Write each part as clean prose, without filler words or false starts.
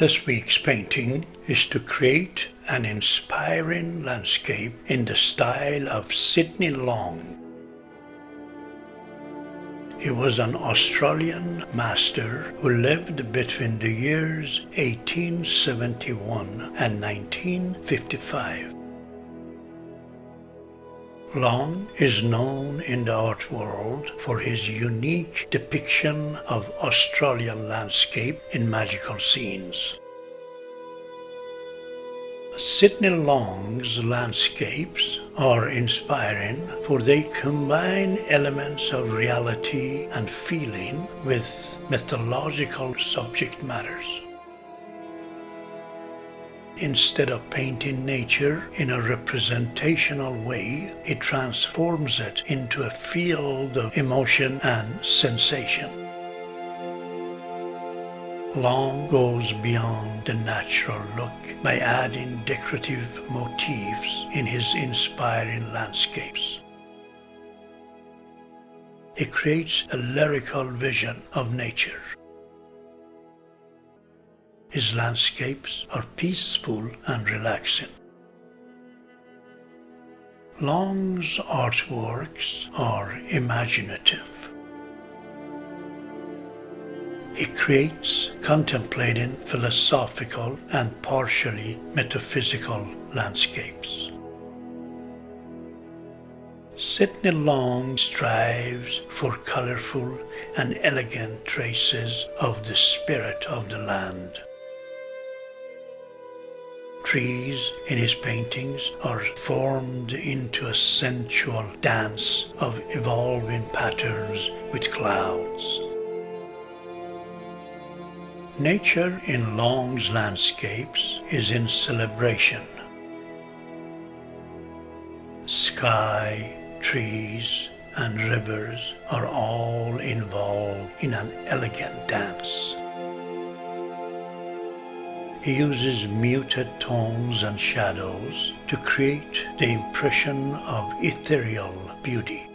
This week's painting is to create an inspiring landscape in the style of Sidney Long. He was an Australian master who lived between the years 1871 and 1955. Long is known in the art world for his unique depiction of Australian landscape in magical scenes. Sidney Long's landscapes are inspiring, for they combine elements of reality and feeling with mythological subject matters. Instead of painting nature in a representational way, he transforms it into a field of emotion and sensation. Long goes beyond the natural look by adding decorative motifs in his inspiring landscapes. He creates a lyrical vision of nature. His landscapes are peaceful and relaxing. Long's artworks are imaginative. He creates contemplating philosophical and partially metaphysical landscapes. Sidney Long strives for colorful and elegant traces of the spirit of the land. Trees in his paintings are formed into a sensual dance of evolving patterns with clouds. Nature in Long's landscapes is in celebration. Sky, trees, and rivers are all involved in an elegant dance. He uses muted tones and shadows to create the impression of ethereal beauty.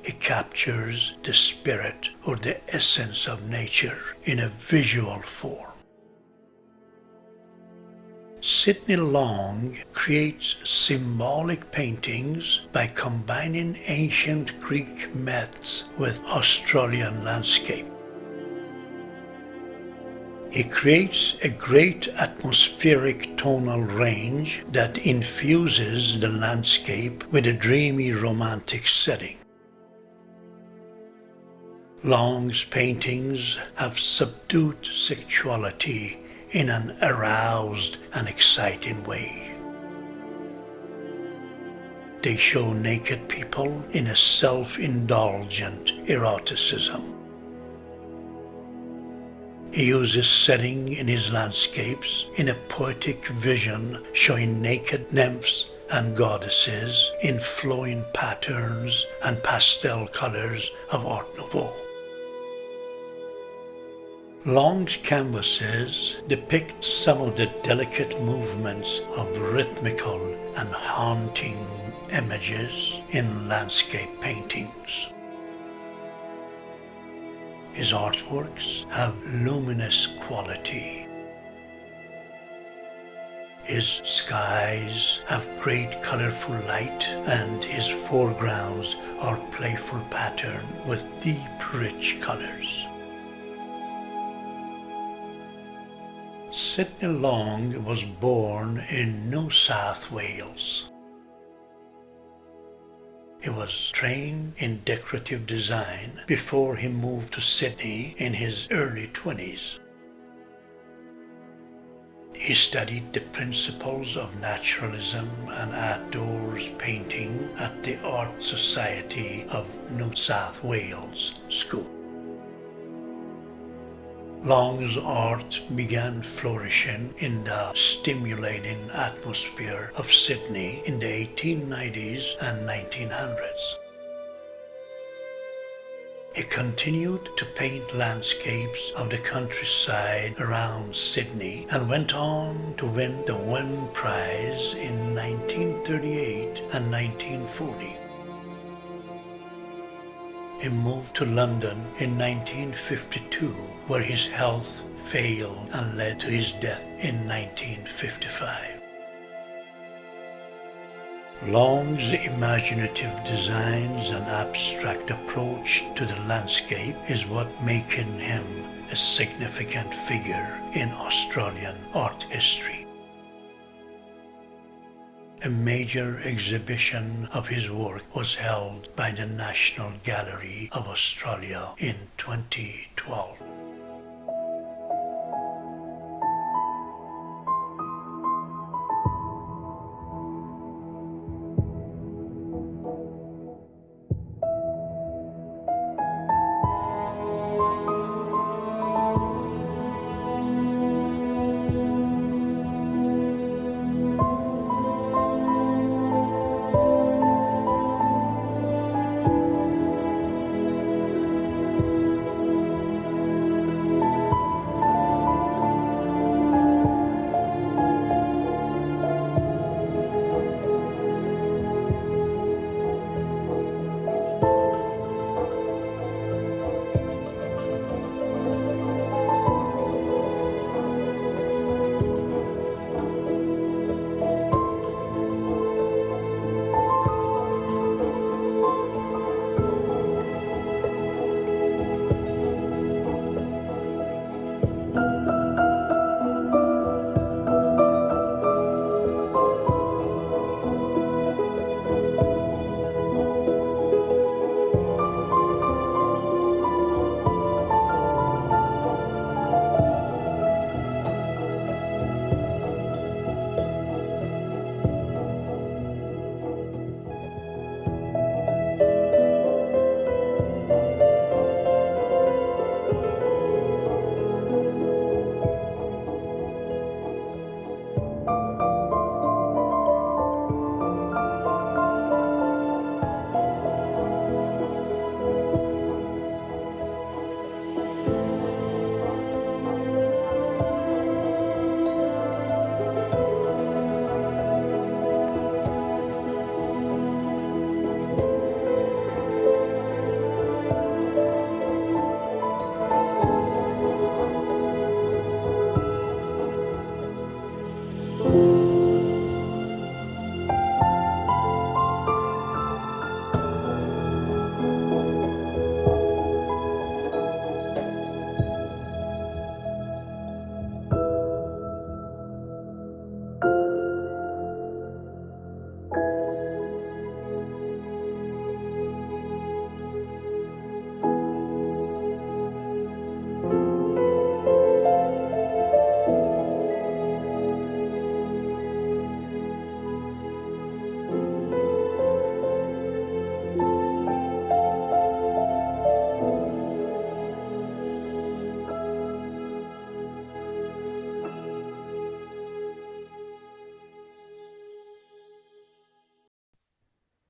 He captures the spirit or the essence of nature in a visual form. Sidney Long creates symbolic paintings by combining ancient Greek myths with Australian landscape. He creates a great atmospheric tonal range that infuses the landscape with a dreamy romantic setting. Long's paintings have subdued sexuality in an aroused and exciting way. They show naked people in a self-indulgent eroticism. He uses setting in his landscapes in a poetic vision, showing naked nymphs and goddesses in flowing patterns and pastel colors of Art Nouveau. Long's canvases depict some of the delicate movements of rhythmical and haunting images in landscape paintings. His artworks have luminous quality. His skies have great colorful light, and his foregrounds are playful pattern with deep, rich colors. Sidney Long was born in New South Wales. He was trained in decorative design before he moved to Sydney in his early 20s. He studied the principles of naturalism and outdoors painting at the Art Society of New South Wales School. Long's art began flourishing in the stimulating atmosphere of Sydney in the 1890s and 1900s. He continued to paint landscapes of the countryside around Sydney and went on to win the Wen Prize in 1938 and 1940. He moved to London in 1952, where his health failed and led to his death in 1955. Long's imaginative designs and abstract approach to the landscape is what making him a significant figure in Australian art history. A major exhibition of his work was held by the National Gallery of Australia in 2012.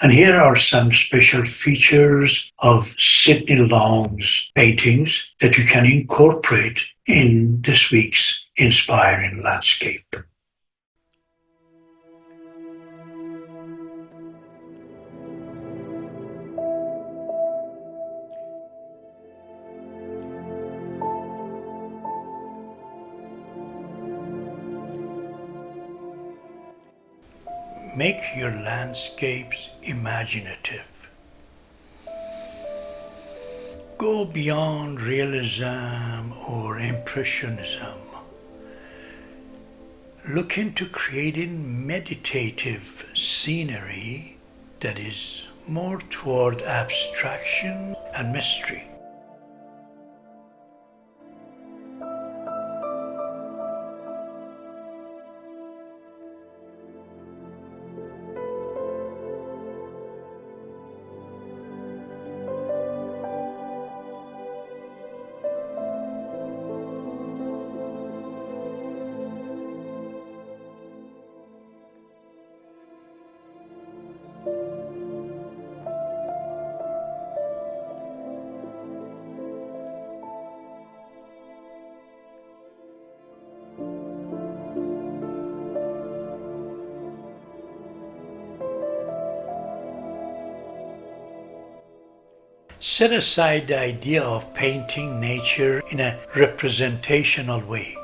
And here are some special features of Sidney Long's paintings that you can incorporate in this week's Inspiring Landscape. Make your landscapes imaginative. Go beyond realism or impressionism. Look into creating meditative scenery that is more toward abstraction and mystery. Set aside the idea of painting nature in a representational way.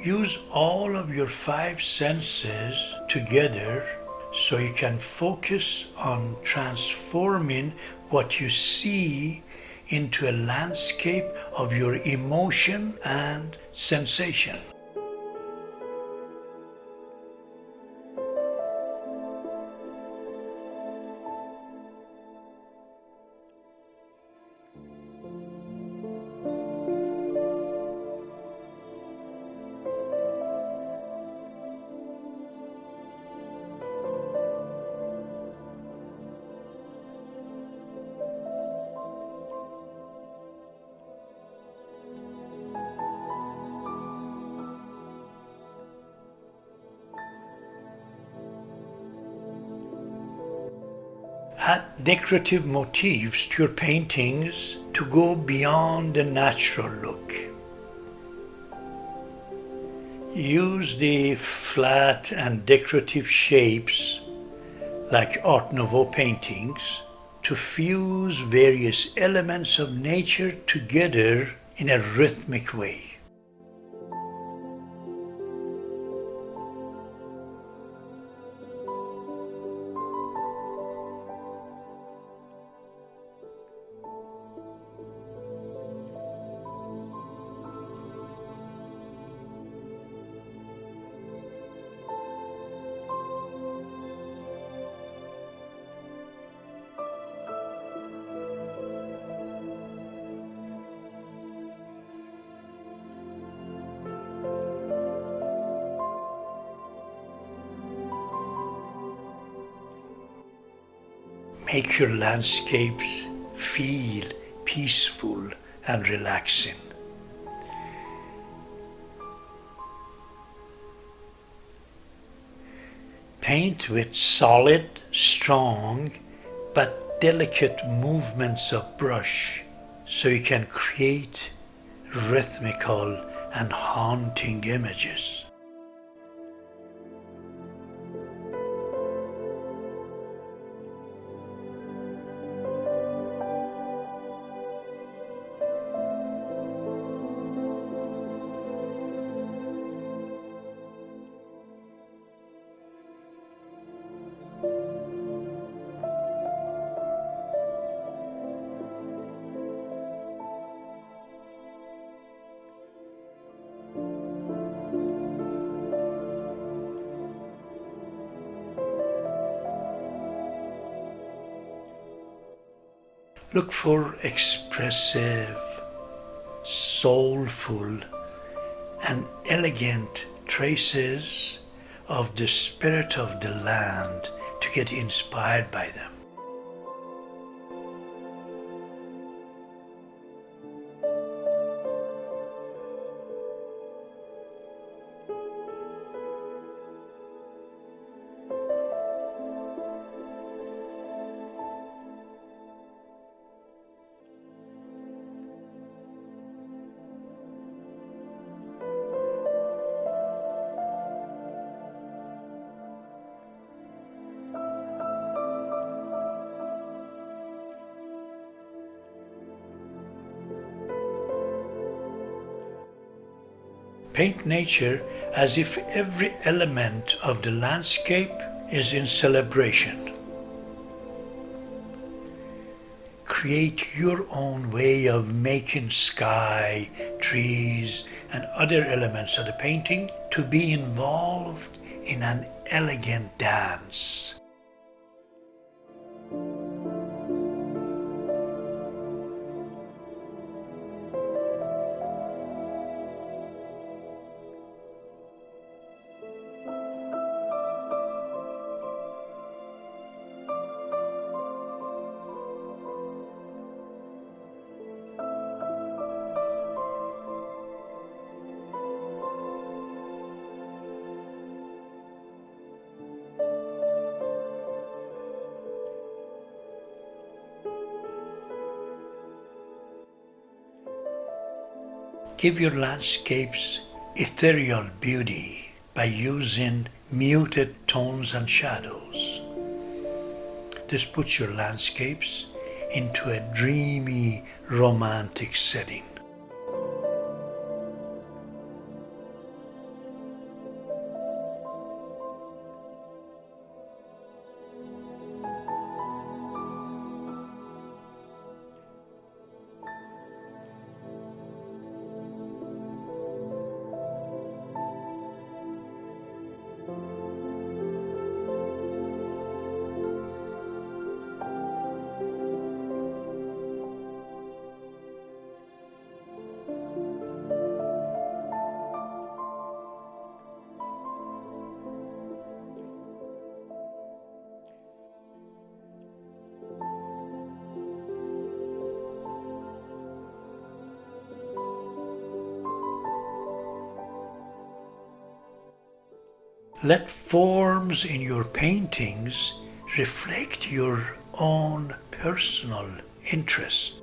Use all of your five senses together so you can focus on transforming what you see into a landscape of your emotion and sensation. Add decorative motifs to your paintings to go beyond the natural look. Use the flat and decorative shapes like Art Nouveau paintings to fuse various elements of nature together in a rhythmic way. Make your landscapes feel peaceful and relaxing. Paint with solid, strong, but delicate movements of brush so you can create rhythmical and haunting images. Look for expressive, soulful, and elegant traces of the spirit of the land to get inspired by them. Paint nature as if every element of the landscape is in celebration. Create your own way of making sky, trees, and other elements of the painting to be involved in an elegant dance. Give your landscapes ethereal beauty by using muted tones and shadows. This puts your landscapes into a dreamy, romantic setting. Let forms in your paintings reflect your own personal interest.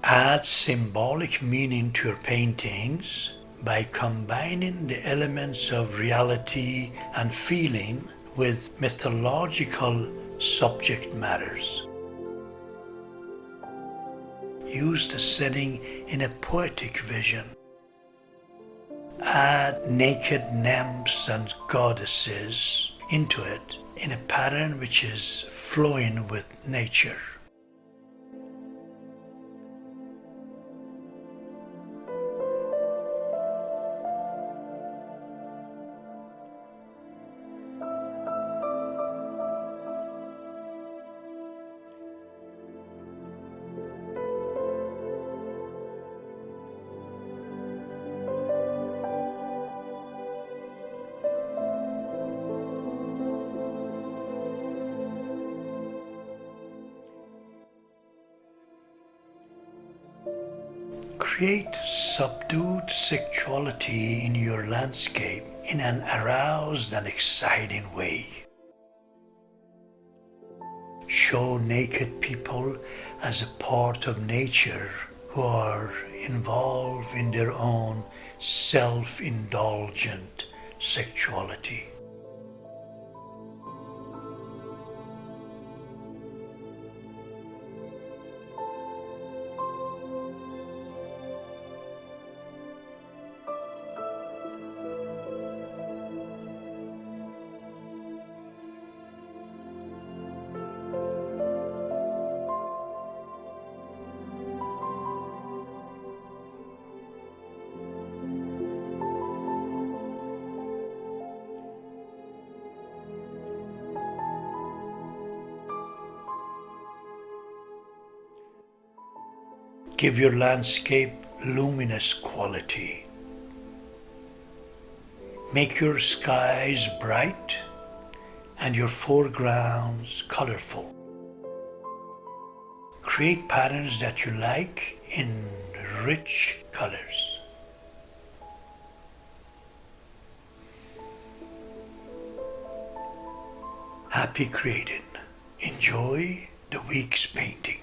Add symbolic meaning to your paintings by combining the elements of reality and feeling with mythological subject matters. Use the setting in a poetic vision. Add naked nymphs and goddesses into it in a pattern which is flowing with nature. Create subdued sexuality in your landscape in an aroused and exciting way. Show naked people as a part of nature who are involved in their own self-indulgent sexuality. Give your landscape luminous quality. Make your skies bright and your foregrounds colorful. Create patterns that you like in rich colors. Happy creating. Enjoy the week's painting.